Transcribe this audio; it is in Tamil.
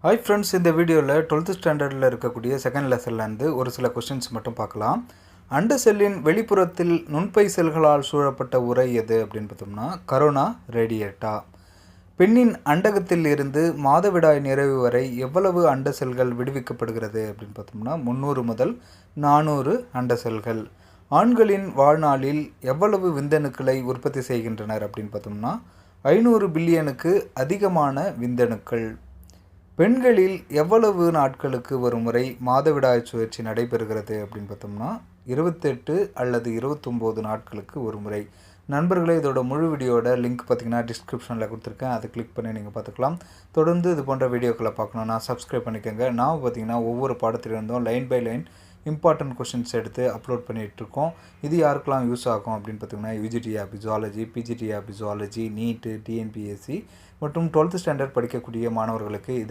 ஹாய் ஃப்ரெண்ட்ஸ், இந்த வீடியோவில் 12th ஸ்டாண்டர்டில் இருக்கக்கூடிய செகண்ட் லெசன்லேருந்து ஒரு சில கொஸ்டின்ஸ் மட்டும் பார்க்கலாம். அண்ட செல்லின் வெளிப்புறத்தில் நுண்பை செல்களால் சூழப்பட்ட உறை எது அப்படின்னு பார்த்தோம்னா கரோனா ரேடியேட்டா. பெண்ணின் அண்டகத்தில் இருந்து மாதவிடாய் நிறைவு வரை எவ்வளவு அண்ட செல்கள் விடுவிக்கப்படுகிறது அப்படின்னு பார்த்தோம்னா 300 முதல் 400 அண்ட செல்கள். ஆண்களின் வாழ்நாளில் எவ்வளவு விந்தணுக்களை உற்பத்தி செய்கின்றனர் அப்படின்னு பார்த்தோம்னா 500 பில்லியனுக்கு அதிகமான விந்தணுக்கள். பெண்களில் எவ்வளவு நாட்களுக்கு ஒரு முறை மாதவிடாய் சுழற்சி நடைபெறுகிறது அப்படின்னு பார்த்தோம்னா 28 அல்லது 29 நாட்களுக்கு ஒரு முறை. நண்பர்களே, இதோட முழு வீடியோட லிங்க் பார்த்திங்கன்னா டிஸ்கிரிப்ஷனில் கொடுத்துருக்கேன். அதை கிளிக் பண்ணி நீங்கள் பார்த்துக்கலாம். தொடர்ந்து இது போன்ற வீடியோக்களை பார்க்கணுன்னா சப்ஸ்கிரைப் பண்ணிக்கோங்க. நான் பார்த்திங்கன்னா ஒவ்வொரு பாடத்திலிருந்தும் line by line important questions எடுத்து அப்லோட் பண்ணிகிட்ருக்கோம். இது யாருக்கெல்லாம் யூஸ் ஆகும் அப்படின்னு பார்த்திங்கன்னா UG TRB zoology, PG TRB zoology, NEET, TNPSC மற்றும் 12th ஸ்டாண்டர்ட் படிக்கக்கூடிய மாணவர்களுக்கு இது